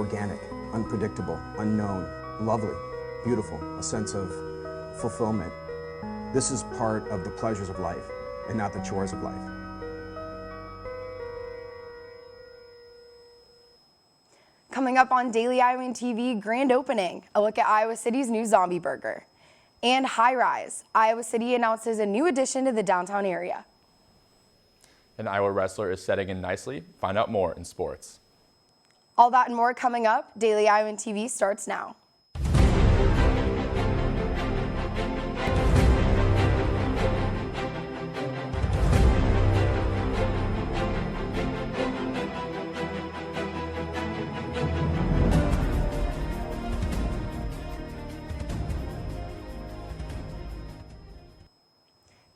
organic, unpredictable, unknown, lovely, beautiful, a sense of fulfillment. This is part of the pleasures of life and not the chores of life. Coming up on Daily Iowan TV, grand opening, a look at Iowa City's new zombie burger. And High Rise, Iowa City announces a new addition to the downtown area. An Iowa wrestler is setting in nicely. Find out more in sports. All that and more coming up. Daily Iowan TV starts now.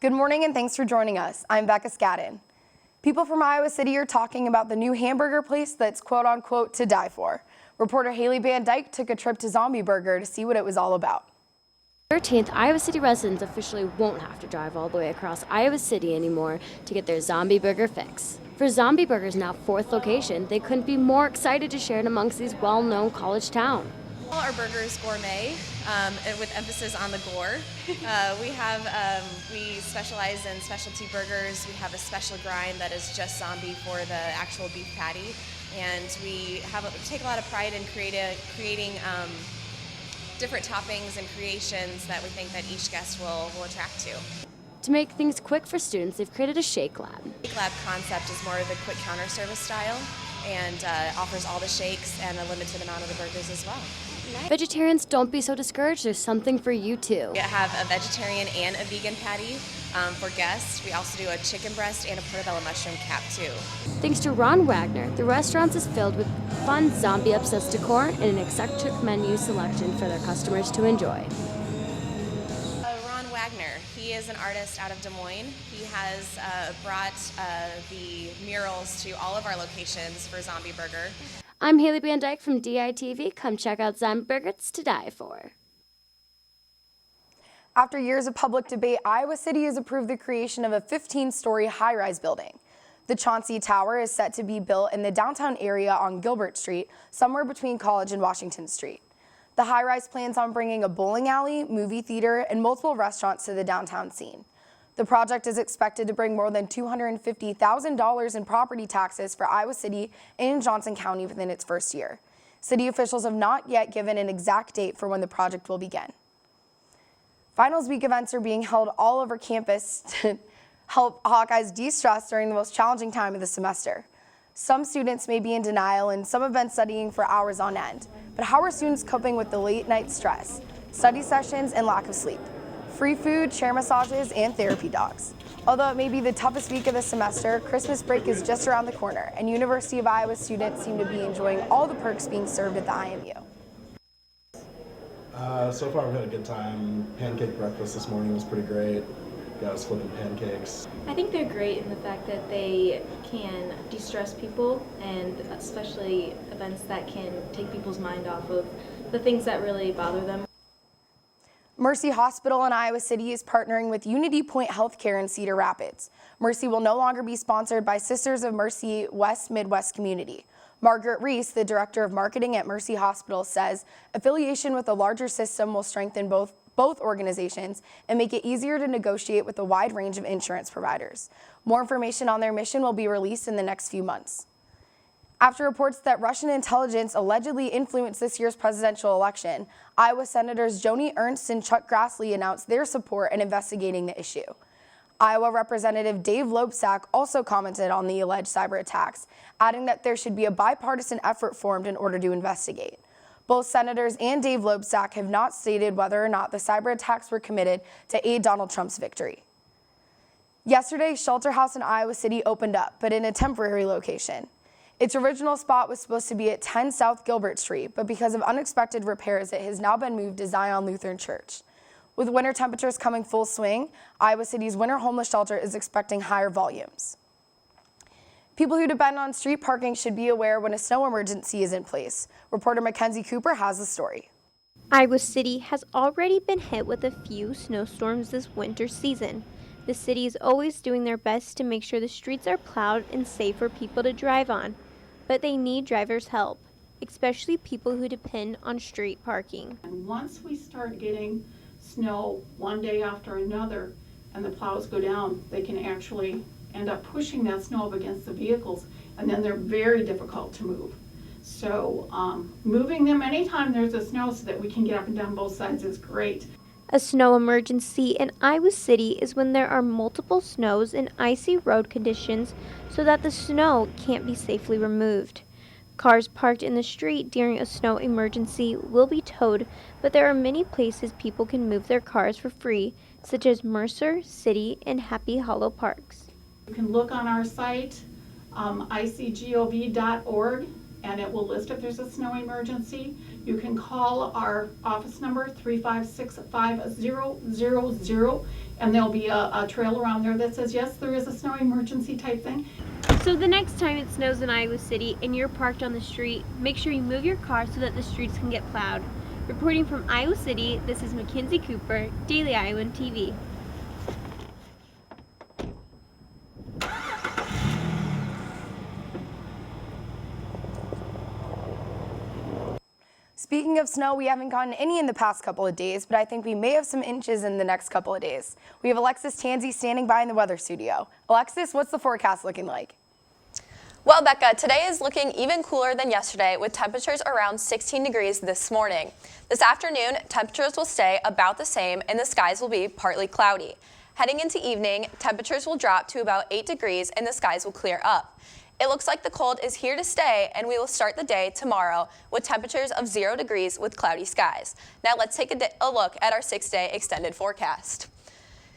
Good morning and thanks for joining us. I'm Becca Scadden. People from Iowa City are talking about the new hamburger place that's quote-unquote to die for. Reporter Haley Van Dyke took a trip to Zombie Burger to see what it was all about. 13th, Iowa City residents officially won't have to drive all the way across Iowa City anymore to get their Zombie Burger fix. For Zombie Burger's now 4th location, they couldn't be more excited to share it amongst these well-known college towns. Our burger is gourmet, with emphasis on the gore. We specialize in specialty burgers. We have a special grind that is just zombie for the actual beef patty, and we take a lot of pride in creating different toppings and creations that we think that each guest will attract to. To make things quick for students, they've created a shake lab. Shake lab concept is more of a quick counter service style, and offers all the shakes and a limited amount of the burgers as well. Vegetarians, don't be so discouraged. There's something for you too. We have a vegetarian and a vegan patty for guests. We also do a chicken breast and a portobello mushroom cap too. Thanks to Ron Wagner, the restaurant is filled with fun zombie-obsessed decor and an eclectic menu selection for their customers to enjoy. Ron Wagner, he is an artist out of Des Moines. He has brought the murals to all of our locations for Zombie Burger. I'm Haley Van Dyke from DITV. Come check out Zombie Burger, it's to die for. After years of public debate, Iowa City has approved the creation of a 15-story high-rise building. The Chauncey Tower is set to be built in the downtown area on Gilbert Street, somewhere between College and Washington Street. The high-rise plans on bringing a bowling alley, movie theater, and multiple restaurants to the downtown scene. The project is expected to bring more than $250,000 in property taxes for Iowa City and Johnson County within its first year. City officials have not yet given an exact date for when the project will begin. Finals week events are being held all over campus to help Hawkeyes de-stress during the most challenging time of the semester. Some students may be in denial and some have been studying for hours on end. But how are students coping with the late night stress, study sessions, and lack of sleep? Free food, chair massages, and therapy dogs. Although it may be the toughest week of the semester, Christmas break is just around the corner, and University of Iowa students seem to be enjoying all the perks being served at the IMU. So far we've had a good time. Pancake breakfast this morning was pretty great. Got us flipping pancakes. I think they're great in the fact that they can de-stress people, and especially events that can take people's mind off of the things that really bother them. Mercy Hospital in Iowa City is partnering with Unity Point Healthcare in Cedar Rapids. Mercy will no longer be sponsored by Sisters of Mercy West Midwest Community. Margaret Reese, the director of marketing at Mercy Hospital, says affiliation with a larger system will strengthen both organizations and make it easier to negotiate with a wide range of insurance providers. More information on their mission will be released in the next few months. After reports that Russian intelligence allegedly influenced this year's presidential election, Iowa Senators Joni Ernst and Chuck Grassley announced their support in investigating the issue. Iowa Representative Dave Loebsack also commented on the alleged cyber attacks, adding that there should be a bipartisan effort formed in order to investigate. Both senators and Dave Loebsack have not stated whether or not the cyber attacks were committed to aid Donald Trump's victory. Yesterday, Shelter House in Iowa City opened up, but in a temporary location. Its original spot was supposed to be at 10 South Gilbert Street, but because of unexpected repairs, it has now been moved to Zion Lutheran Church. With winter temperatures coming full swing, Iowa City's winter homeless shelter is expecting higher volumes. People who depend on street parking should be aware when a snow emergency is in place. Reporter Mackenzie Cooper has the story. Iowa City has already been hit with a few snowstorms this winter season. The city is always doing their best to make sure the streets are plowed and safe for people to drive on, but they need drivers' help. especially people who depend on street parking. And once we start getting snow one day after another and the plows go down, they can actually end up pushing that snow up against the vehicles, and then they're very difficult to move. So moving them anytime there's a snow so that we can get up and down both sides is great. A snow emergency in Iowa City is when there are multiple snows and icy road conditions so that the snow can't be safely removed. Cars parked in the street during a snow emergency will be towed, but there are many places people can move their cars for free, such as Mercer, City, and Happy Hollow Parks. You can look on our site, icgov.org, and it will list if there's a snow emergency. You can call our office number 356-5000, and there'll be a trail around there that says, yes, there is a snow emergency type thing. So the next time it snows in Iowa City and you're parked on the street, make sure you move your car so that the streets can get plowed. Reporting from Iowa City, this is Mackenzie Cooper, Daily Iowan TV. Speaking of snow, we haven't gotten any in the past couple of days, but I think we may have some inches in the next couple of days. We have Alexis Tansey standing by in the weather studio. Alexis, what's the forecast looking like? Well, Becca, today is looking even cooler than yesterday with temperatures around 16 degrees this morning. This afternoon, temperatures will stay about the same and the skies will be partly cloudy. Heading into evening, temperatures will drop to about 8 degrees and the skies will clear up. It looks like the cold is here to stay, and we will start the day tomorrow with temperatures of 0 degrees with cloudy skies. Now let's take a look at our 6-day extended forecast.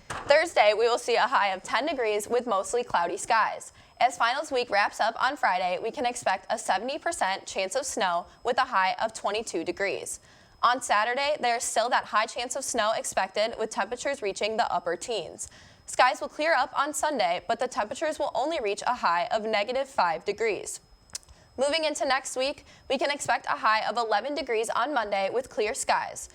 Thursday, we will see a high of 10 degrees with mostly cloudy skies. As finals week wraps up on Friday, we can expect a 70% chance of snow with a high of 22 degrees. On Saturday, there is still that high chance of snow expected with temperatures reaching the upper teens. Skies will clear up on Sunday, but the temperatures will only reach a high of -5 degrees. Moving into next week, we can expect a high of 11 degrees on Monday with clear skies.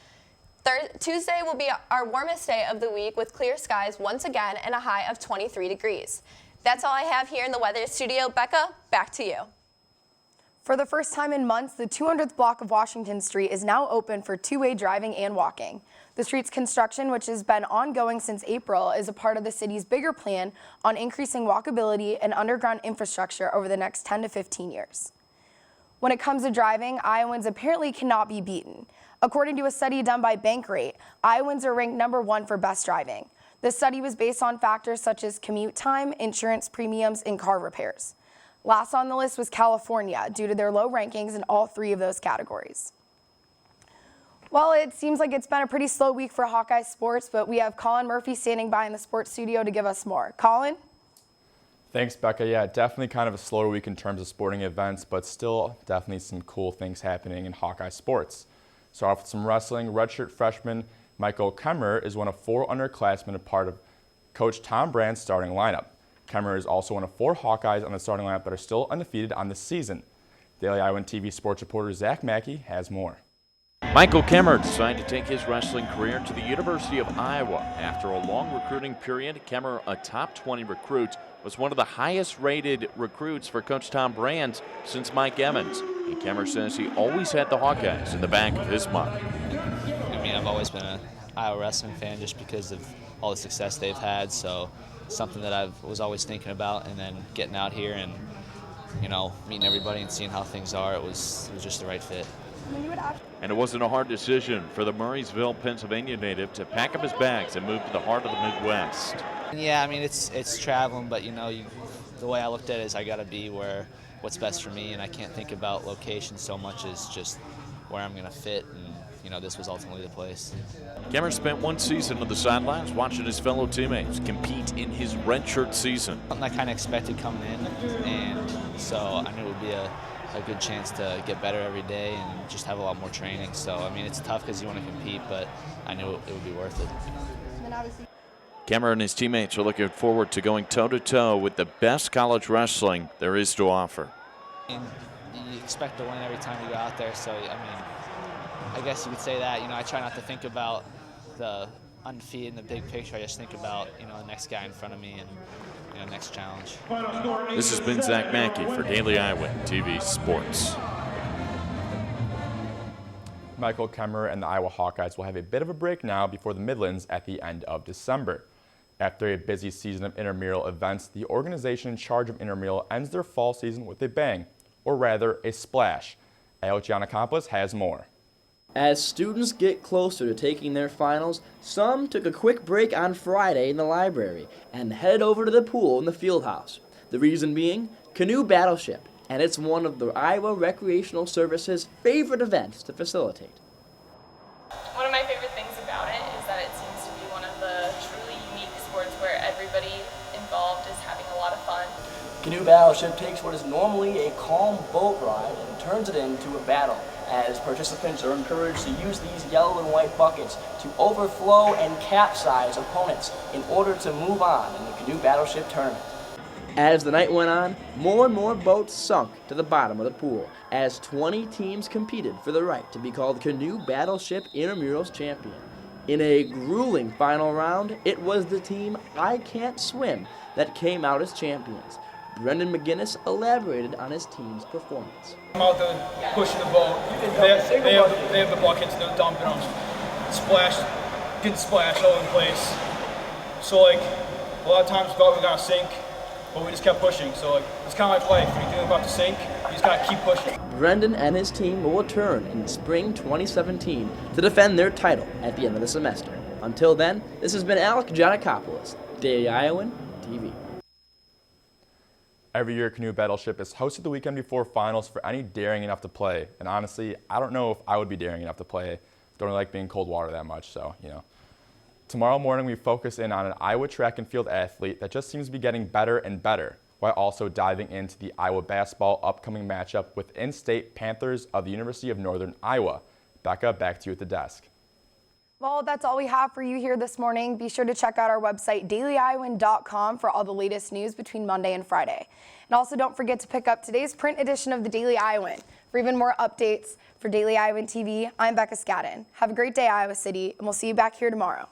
Tuesday will be our warmest day of the week with clear skies once again and a high of 23 degrees. That's all I have here in the weather studio. Becca, back to you. For the first time in months, the 200th block of Washington Street is now open for two-way driving and walking. The street's construction, which has been ongoing since April, is a part of the city's bigger plan on increasing walkability and underground infrastructure over the next 10 to 15 years. When it comes to driving, Iowans apparently cannot be beaten. According to a study done by Bankrate, Iowans are ranked #1 for best driving. The study was based on factors such as commute time, insurance premiums, and car repairs. Last on the list was California, due to their low rankings in all three of those categories. Well, it seems like it's been a pretty slow week for Hawkeye sports, but we have Colin Murphy standing by in the sports studio to give us more. Colin? Thanks, Becca. Yeah, definitely kind of a slower week in terms of sporting events, but still definitely some cool things happening in Hawkeye sports. Start off with some wrestling. Redshirt freshman Michael Kemmerer is one of 4 underclassmen, a part of Coach Tom Brand's starting lineup. Kemmerer is also one of 4 Hawkeyes on the starting lineup that are still undefeated on the season. Daily Iowan TV sports reporter Zach Mackey has more. Michael Kemmerer decided to take his wrestling career to the University of Iowa. After a long recruiting period, Kemmerer, a top 20 recruit, was one of the highest rated recruits for Coach Tom Brand since Mike Evans. And Kemmerer says he always had the Hawkeyes in the back of his mind. I mean, I've always been an Iowa wrestling fan just because of all the success they've had, so something that I was always thinking about, and then getting out here and, you know, meeting everybody and seeing how things are, it was just the right fit. And it wasn't a hard decision for the Murraysville, Pennsylvania native to pack up his bags and move to the heart of the Midwest. Yeah, I mean, it's traveling, but, you know, the way I looked at it is I got to be where what's best for me, and I can't think about location so much as just where I'm going to fit, and, you know, this was ultimately the place. Kemmerer spent 1 season on the sidelines watching his fellow teammates compete in his redshirt season. Something I kind of expected coming in, and so I knew it would be a good chance to get better every day and just have a lot more training. So, I mean, it's tough because you want to compete, but I knew it would be worth it. Kemmerer and his teammates are looking forward to going toe-to-toe with the best college wrestling there is to offer. I mean, you expect to win every time you go out there, so, I mean, I guess you could say that. You know, I try not to think about the undefeated in the big picture. I just think about, you know, the next guy in front of me and, you know, next challenge. This has been Zach Mackey for Daily Iowan TV Sports. Michael Kemmerer and the Iowa Hawkeyes will have a bit of a break now before the Midlands at the end of December. After a busy season of intramural events, the organization in charge of intramural ends their fall season with a bang, or rather a splash. Alex Giannakopoulos has more. As students get closer to taking their finals, some took a quick break on Friday in the library and headed over to the pool in the field house. The reason being, Canoe Battleship, and it's one of the Iowa Recreational Service's favorite events to facilitate. One of my favorite things about it is that it seems to be one of the truly unique sports where everybody involved is having a lot of fun. Canoe Battleship takes what is normally a calm boat ride and turns it into a battle, as participants are encouraged to use these yellow and white buckets to overflow and capsize opponents in order to move on in the Canoe Battleship tournament. As the night went on, more and more boats sunk to the bottom of the pool as 20 teams competed for the right to be called Canoe Battleship Intramurals Champion. In a grueling final round, it was the team I Can't Swim that came out as champions. Brendan McGinnis elaborated on his team's performance. I'm out there pushing the boat. They have the buckets, they're dumping them. Splash, getting splashed all over the place. So like, a lot of times we thought we were gonna sink, but we just kept pushing. So like, it's kind of like life. When you're about to sink, you just gotta keep pushing. Brendan and his team will return in spring 2017 to defend their title at the end of the semester. Until then, this has been Alex Giannakopoulos, Daily Iowan TV. Every year, Canoe Battleship is hosted the weekend before finals for any daring enough to play. And honestly, I don't know if I would be daring enough to play. Don't really like being in cold water that much, so, you know. Tomorrow morning, we focus in on an Iowa track and field athlete that just seems to be getting better and better, while also diving into the Iowa basketball upcoming matchup with in-state Panthers of the University of Northern Iowa. Becca, back to you at the desk. Well, that's all we have for you here this morning. Be sure to check out our website, dailyiowan.com, for all the latest news between Monday and Friday. And also don't forget to pick up today's print edition of the Daily Iowan. For even more updates for Daily Iowan TV, I'm Becca Scadden. Have a great day, Iowa City, and we'll see you back here tomorrow.